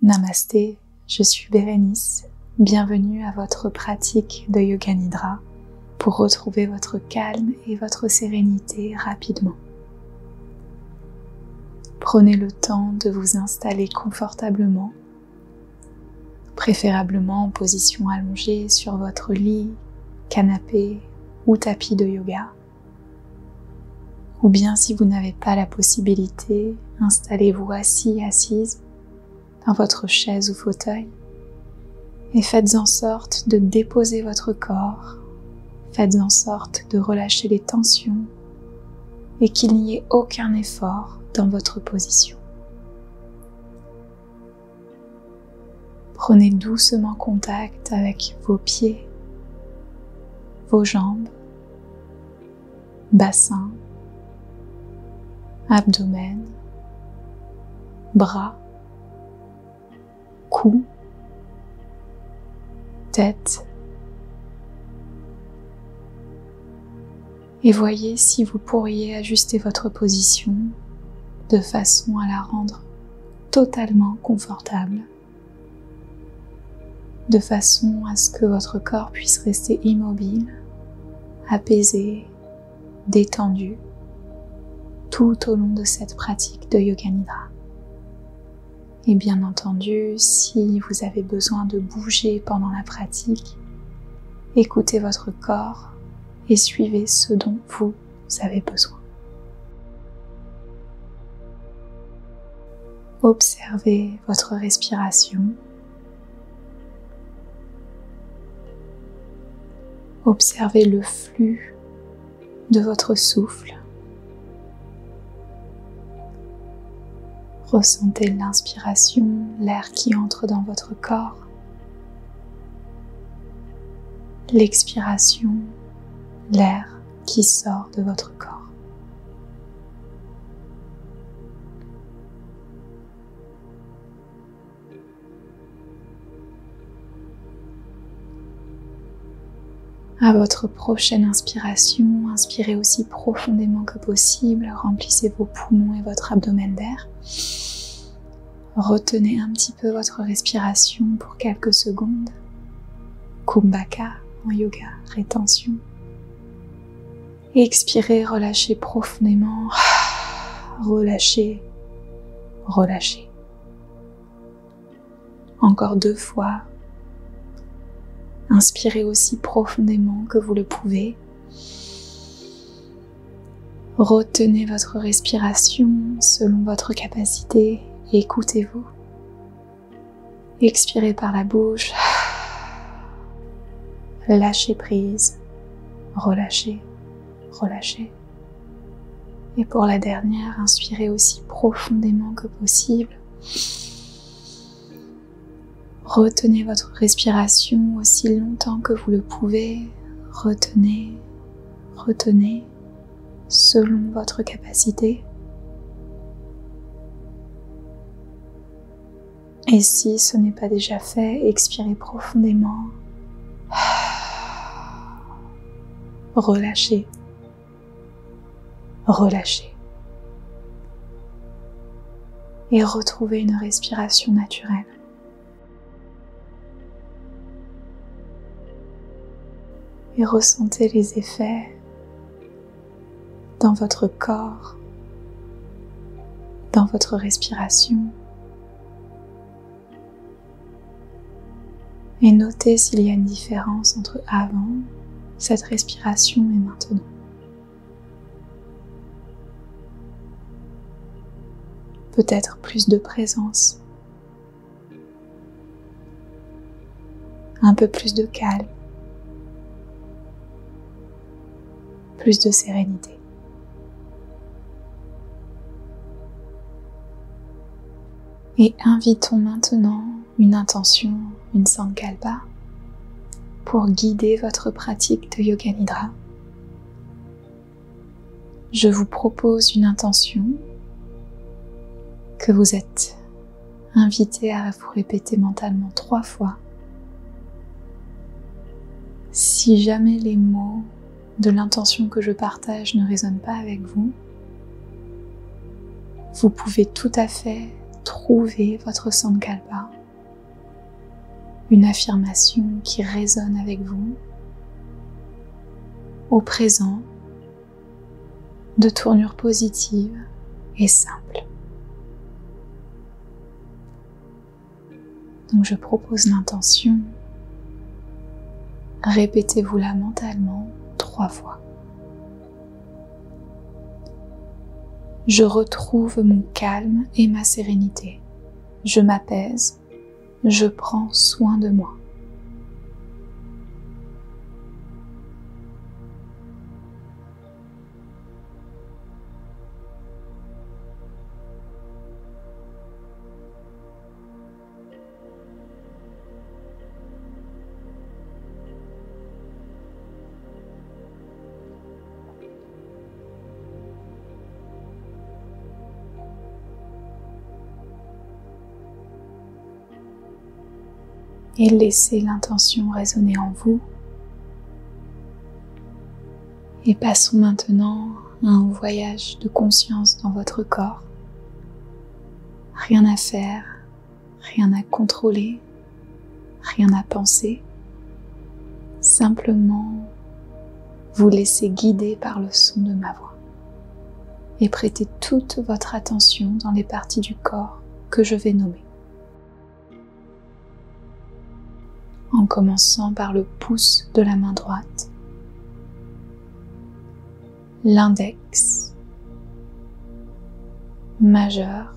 Namasté, je suis Bérénice. Bienvenue à votre pratique de Yoga Nidra pour retrouver votre calme et votre sérénité rapidement. Prenez le temps de vous installer confortablement, préférablement en position allongée sur votre lit, canapé ou tapis de yoga. Ou bien si vous n'avez pas la possibilité, installez-vous assis, assise dans votre chaise ou fauteuil et faites en sorte de déposer votre corps, faites en sorte de relâcher les tensions et qu'il n'y ait aucun effort dans votre position. Prenez doucement contact avec vos pieds, vos jambes, bassin, abdomen, bras, cou, tête. Et voyez si vous pourriez ajuster votre position de façon à la rendre totalement confortable, de façon à ce que votre corps puisse rester immobile, apaisé, détendu, tout au long de cette pratique de Yoga Nidra. Et bien entendu, si vous avez besoin de bouger pendant la pratique, écoutez votre corps et suivez ce dont vous avez besoin. Observez votre respiration. Observez le flux de votre souffle. Ressentez l'inspiration, l'air qui entre dans votre corps. L'expiration, l'air qui sort de votre corps. À votre prochaine inspiration, inspirez aussi profondément que possible, remplissez vos poumons et votre abdomen d'air. Retenez un petit peu votre respiration pour quelques secondes. Kumbhaka en yoga, rétention. Et expirez, relâchez profondément. Relâchez, relâchez. Encore 2 fois. Inspirez aussi profondément que vous le pouvez. Retenez votre respiration selon votre capacité et écoutez-vous. Expirez par la bouche. Lâchez prise. Relâchez, relâchez. Et pour la dernière, inspirez aussi profondément que possible. Retenez votre respiration aussi longtemps que vous le pouvez. Retenez, retenez, selon votre capacité. Et si ce n'est pas déjà fait, expirez profondément. Relâchez, relâchez. Et retrouvez une respiration naturelle. Et ressentez les effets dans votre corps, dans votre respiration. Et notez s'il y a une différence entre avant cette respiration et maintenant. Peut-être plus de présence, un peu plus de calme, plus de sérénité. Et invitons maintenant une intention, une sankalpa, pour guider votre pratique de Yoga Nidra. Je vous propose une intention que vous êtes invité à vous répéter mentalement 3 fois. Si jamais les mots de l'intention que je partage ne résonnent pas avec vous, vous pouvez tout à fait trouver votre sankalpa une affirmation qui résonne avec vous, au présent, de tournure positive et simple. Donc je propose l'intention, répétez-vous-la mentalement 3 fois. Je retrouve mon calme et ma sérénité. Je m'apaise, je prends soin de moi. Et laissez l'intention résonner en vous. Et passons maintenant à un voyage de conscience dans votre corps. Rien à faire, rien à contrôler, rien à penser. Simplement vous laissez guider par le son de ma voix. Et prêtez toute votre attention dans les parties du corps que je vais nommer. En commençant par le pouce de la main droite, l'index, majeur,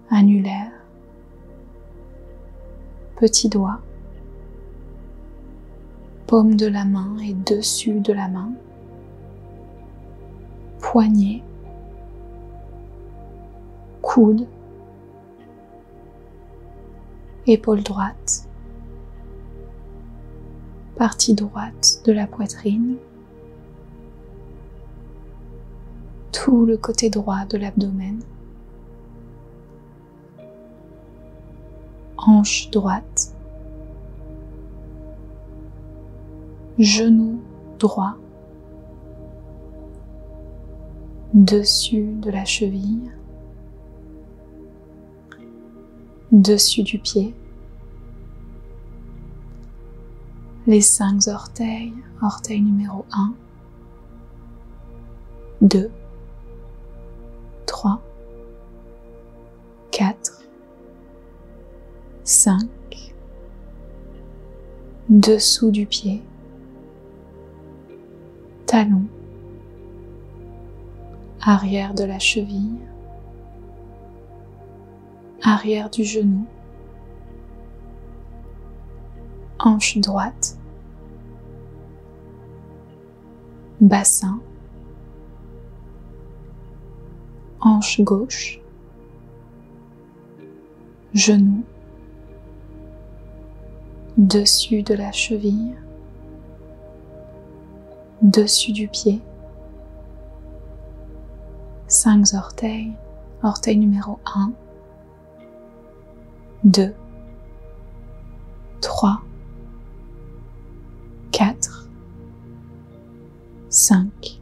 annulaire, petit doigt, paume de la main et dessus de la main, poignet, coude, épaule droite, partie droite de la poitrine, tout le côté droit de l'abdomen, hanche droite, genou droit, dessus de la cheville, dessus du pied, les 5 orteils, orteil numéro 1, 2, 3, 4, 5, dessous du pied, talon, arrière de la cheville, arrière du genou, hanche droite, bassin, hanche gauche, genou, dessus de la cheville, dessus du pied, 5 orteils, orteil numéro 1, 2, 3, 4, 5,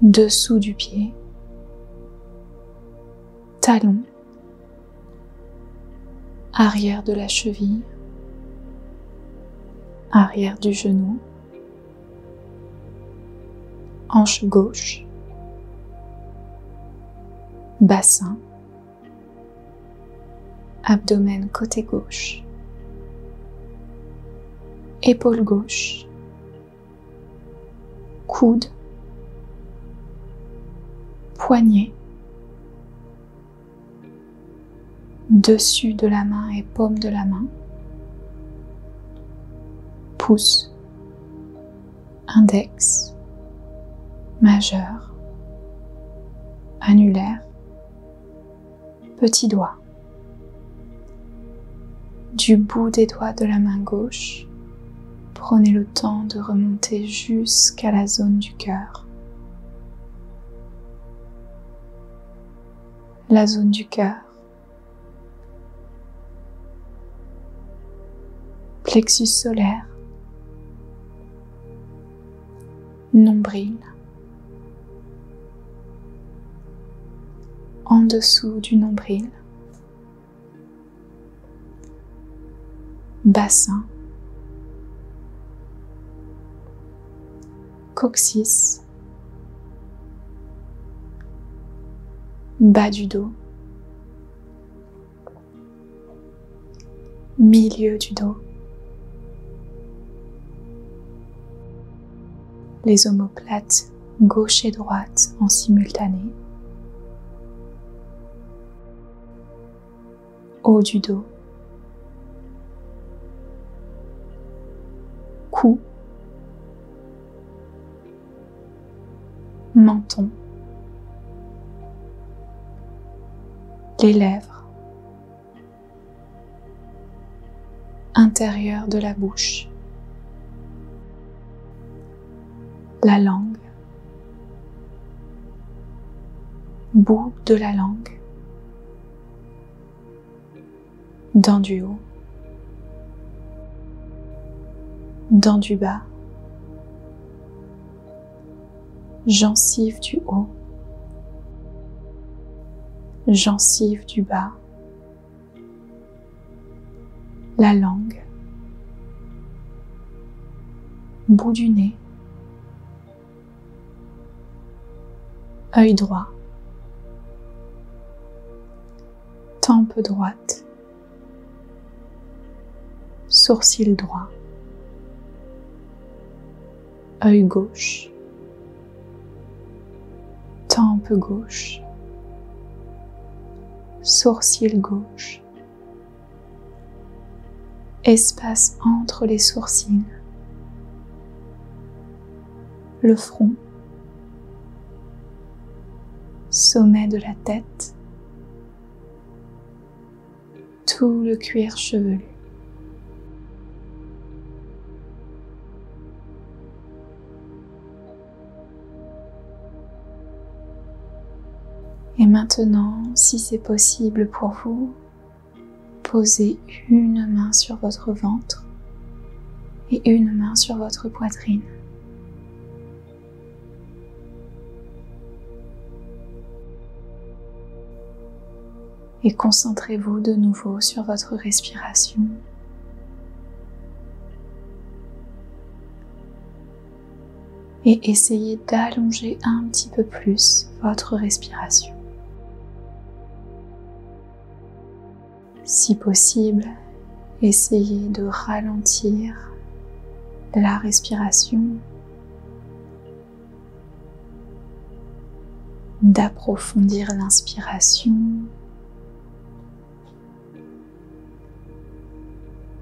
dessous du pied, talon, arrière de la cheville, arrière du genou, hanche gauche, bassin, abdomen côté gauche, épaule gauche, coude, poignet, dessus de la main et paume de la main, pouce, index, majeur, annulaire, petit doigt. Du bout des doigts de la main gauche, prenez le temps de remonter jusqu'à la zone du cœur. La zone du cœur, plexus solaire, nombril, en dessous du nombril, bassin, coccyx, bas du dos, milieu du dos, les omoplates gauche et droite en simultané, haut du dos, cou, menton, les lèvres, intérieur de la bouche, la langue, bout de la langue, dents du haut, dents du bas, gencives du haut, gencives du bas, la langue, bout du nez, œil droit, tempe droite, sourcil droit, œil gauche, tempe gauche, sourcil gauche, espace entre les sourcils, le front, sommet de la tête, tout le cuir chevelu. Et maintenant, si c'est possible pour vous, posez une main sur votre ventre et une main sur votre poitrine. Et concentrez-vous de nouveau sur votre respiration. Et essayez d'allonger un petit peu plus votre respiration. Si possible, essayez de ralentir la respiration, d'approfondir l'inspiration,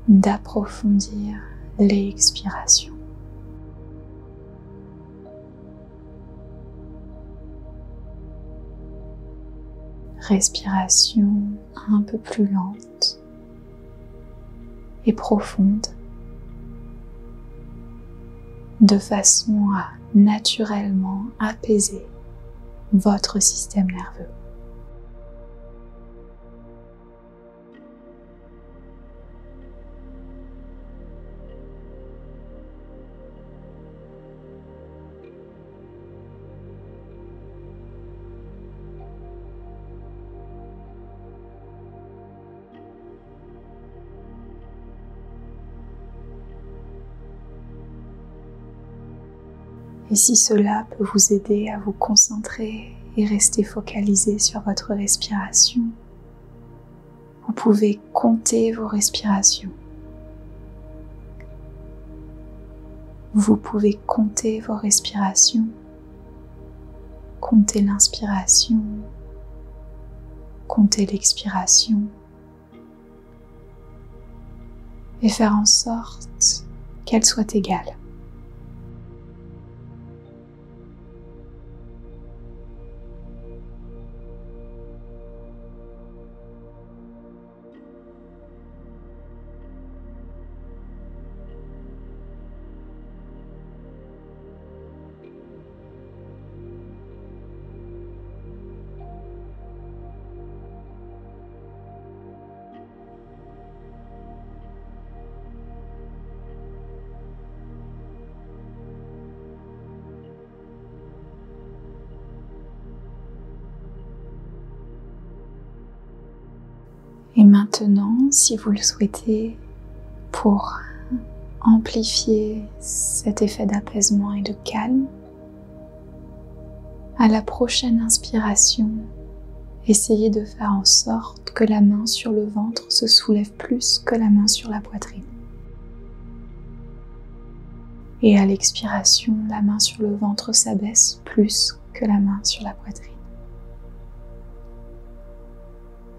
d'approfondir l'expiration. Respiration un peu plus lente et profonde, de façon à naturellement apaiser votre système nerveux. Et si cela peut vous aider à vous concentrer et rester focalisé sur votre respiration, vous pouvez compter vos respirations. Vous pouvez compter vos respirations, compter l'inspiration, compter l'expiration et faire en sorte qu'elles soient égales. Et maintenant, si vous le souhaitez, vous Pour amplifier cet effet d'apaisement et de calme, à la prochaine inspiration, essayez de faire en sorte que la main sur le ventre se soulève plus que la main sur la poitrine. Et à l'expiration, la main sur le ventre s'abaisse plus que la main sur la poitrine.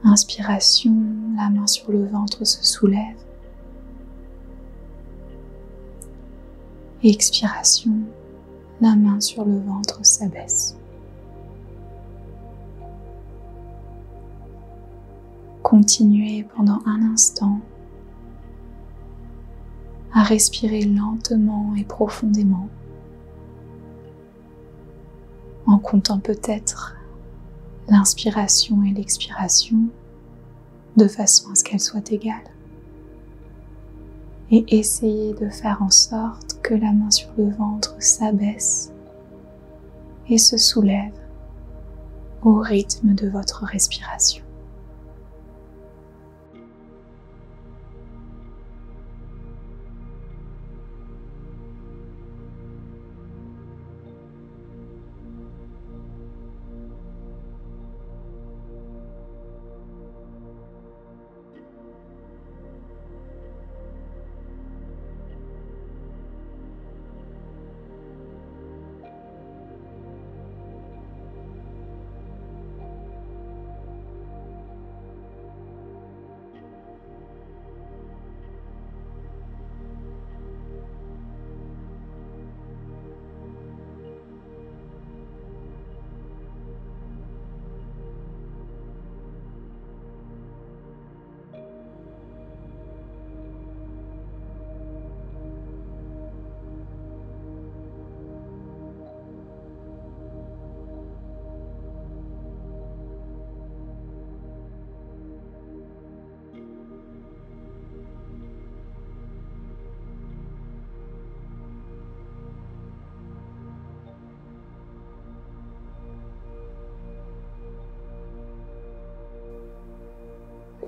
Inspiration, la main sur le ventre se soulève. Expiration, la main sur le ventre s'abaisse. Continuez pendant un instant à respirer lentement et profondément, en comptant peut-être l'inspiration et l'expiration de façon à ce qu'elles soient égales. Et essayez de faire en sorte que la main sur le ventre s'abaisse et se soulève au rythme de votre respiration.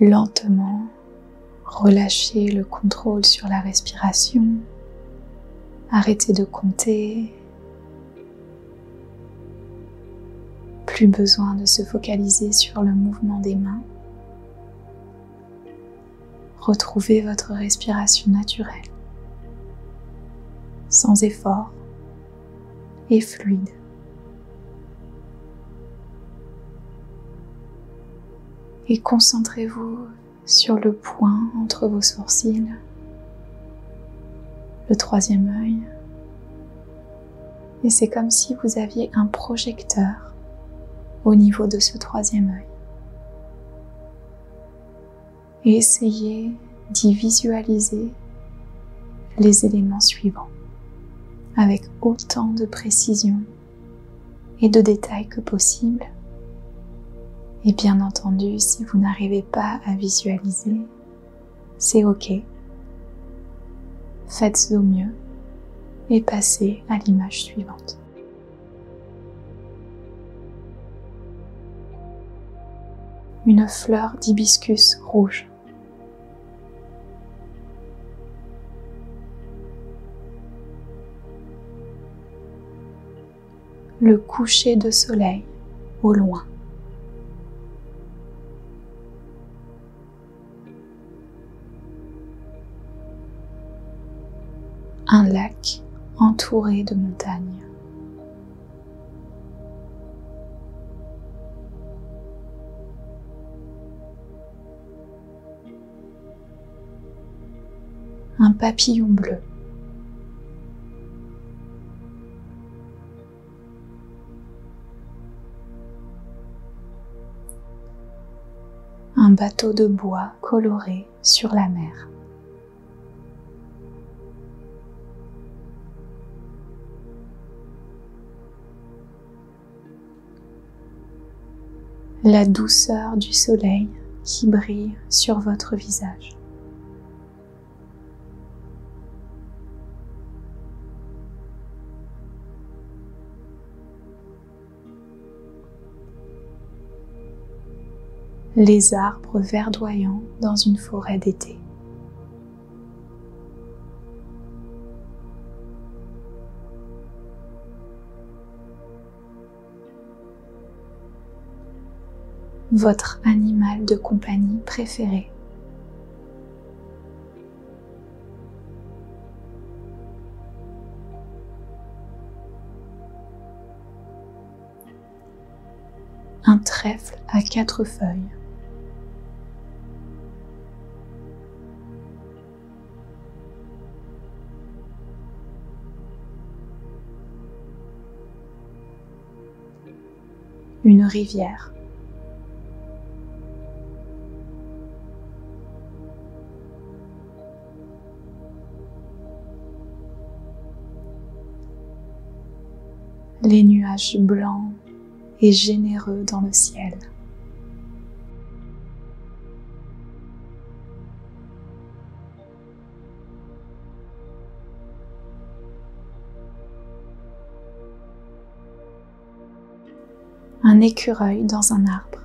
Lentement, relâchez le contrôle sur la respiration. Arrêtez de compter. Plus besoin de se focaliser sur le mouvement des mains. Retrouvez votre respiration naturelle, sans effort et fluide. Et concentrez-vous sur le point entre vos sourcils, le troisième œil. Et c'est comme si vous aviez un projecteur au niveau de ce troisième œil. Et essayez d'y visualiser les éléments suivants avec autant de précision et de détails que possible. Et bien entendu, si vous n'arrivez pas à visualiser, c'est ok. Faites au mieux et passez à l'image suivante. Une fleur d'hibiscus rouge. Le coucher de soleil au loin. Un lac entouré de montagnes. Un papillon bleu. Un bateau de bois coloré sur la mer. La douceur du soleil qui brille sur votre visage. Les arbres verdoyants dans une forêt d'été. votre animal de compagnie préféré. Un trèfle à 4 feuilles. Une rivière. Les nuages blancs et généreux dans le ciel. Un écureuil dans un arbre.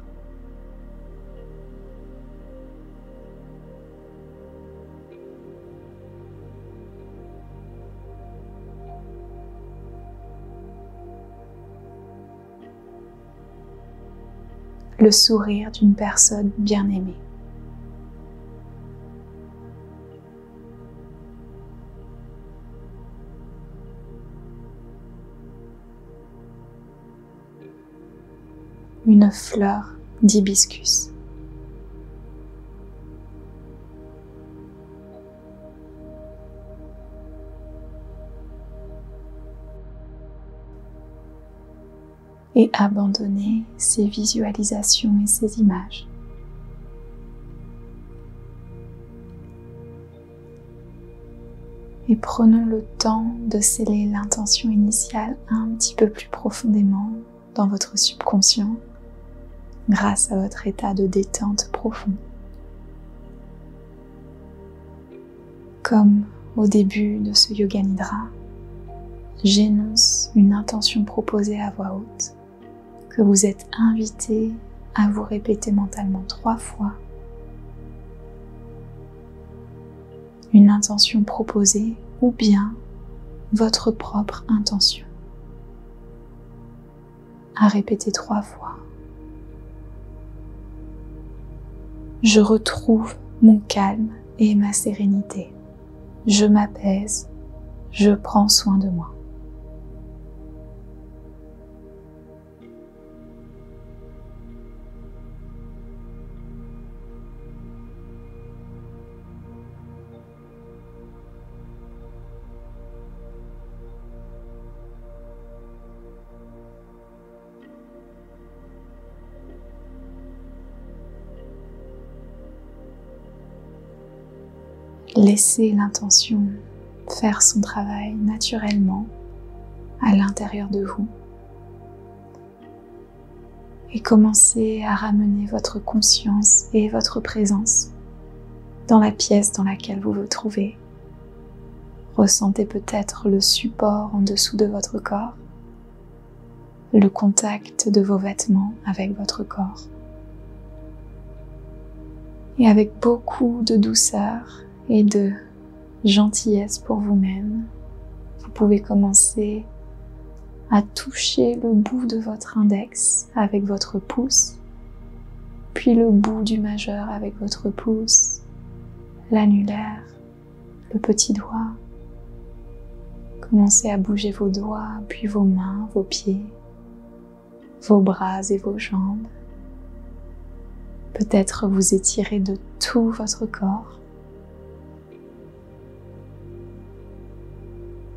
Le sourire d'une personne bien-aimée. Une fleur d'hibiscus. Et abandonnez ces visualisations et ces images. Et prenons le temps de sceller l'intention initiale un petit peu plus profondément dans votre subconscient grâce à votre état de détente profond. Comme au début de ce Yoga Nidra, j'énonce une intention proposée à voix haute que vous êtes invité à vous répéter mentalement 3 fois. Une intention proposée ou bien votre propre intention. À répéter 3 fois. Je retrouve mon calme et ma sérénité. Je m'apaise. Je prends soin de moi. Laissez l'intention faire son travail naturellement à l'intérieur de vous et commencez à ramener votre conscience et votre présence dans la pièce dans laquelle vous vous trouvez. Ressentez peut-être le support en dessous de votre corps, le contact de vos vêtements avec votre corps. Et avec beaucoup de douceur et de gentillesse pour vous-même, vous pouvez commencer à toucher le bout de votre index avec votre pouce, puis le bout du majeur avec votre pouce, l'annulaire, le petit doigt. Commencez à bouger vos doigts, puis vos mains, vos pieds, vos bras et vos jambes. Peut-être vous étirez de tout votre corps.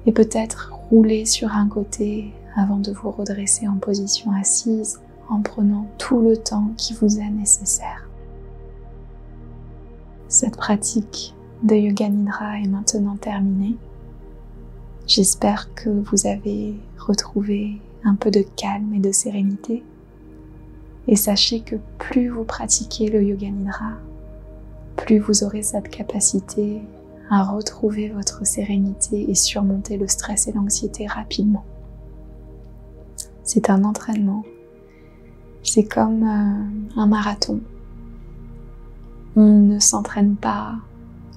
Et peut-être rouler sur un côté avant de vous redresser en position assise en prenant tout le temps qui vous est nécessaire. Cette pratique de Yoga Nidra est maintenant terminée. J'espère que vous avez retrouvé un peu de calme et de sérénité. Et sachez que plus vous pratiquez le Yoga Nidra, plus vous aurez cette capacité à retrouver votre sérénité et surmonter le stress et l'anxiété rapidement. C'est un entraînement. C'est comme un marathon. On ne s'entraîne pas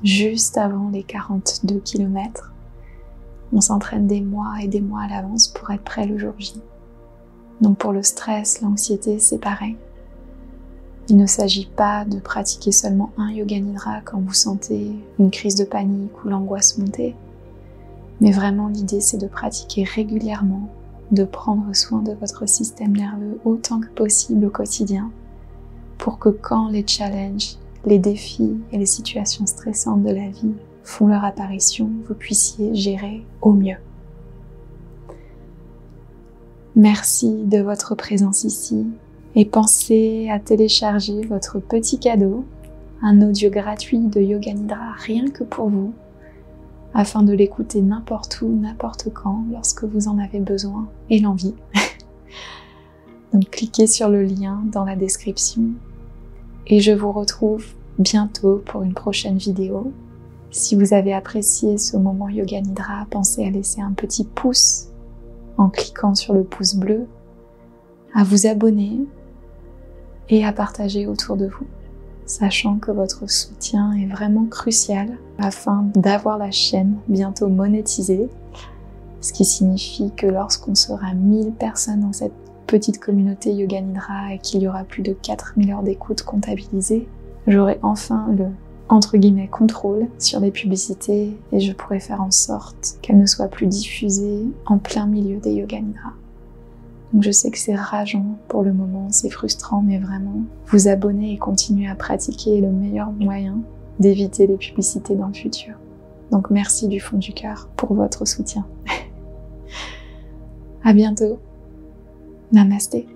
juste avant les 42 km. On s'entraîne des mois et des mois à l'avance pour être prêt le jour J. Donc pour le stress, l'anxiété, c'est pareil. Il ne s'agit pas de pratiquer seulement un yoga nidra quand vous sentez une crise de panique ou l'angoisse monter, mais vraiment l'idée c'est de pratiquer régulièrement, de prendre soin de votre système nerveux autant que possible au quotidien, pour que quand les challenges, les défis et les situations stressantes de la vie font leur apparition, vous puissiez gérer au mieux. Merci de votre présence ici et pensez à télécharger votre petit cadeau, un audio gratuit de Yoga Nidra rien que pour vous, afin de l'écouter n'importe où, n'importe quand, lorsque vous en avez besoin et l'envie. Donc cliquez sur le lien dans la description et je vous retrouve bientôt pour une prochaine vidéo. Si vous avez apprécié ce moment Yoga Nidra, pensez à laisser un petit pouce en cliquant sur le pouce bleu, à vous abonner et à partager autour de vous, sachant que votre soutien est vraiment crucial afin d'avoir la chaîne bientôt monétisée, ce qui signifie que lorsqu'on sera 1000 personnes dans cette petite communauté Yoga Nidra et qu'il y aura plus de 4000 heures d'écoute comptabilisées, j'aurai enfin le entre guillemets contrôle sur les publicités et je pourrai faire en sorte qu'elles ne soient plus diffusées en plein milieu des Yoga Nidra. Donc je sais que c'est rageant pour le moment, c'est frustrant, mais vraiment, vous abonner et continuer à pratiquer est le meilleur moyen d'éviter les publicités dans le futur. Donc merci du fond du cœur pour votre soutien. À bientôt. Namasté.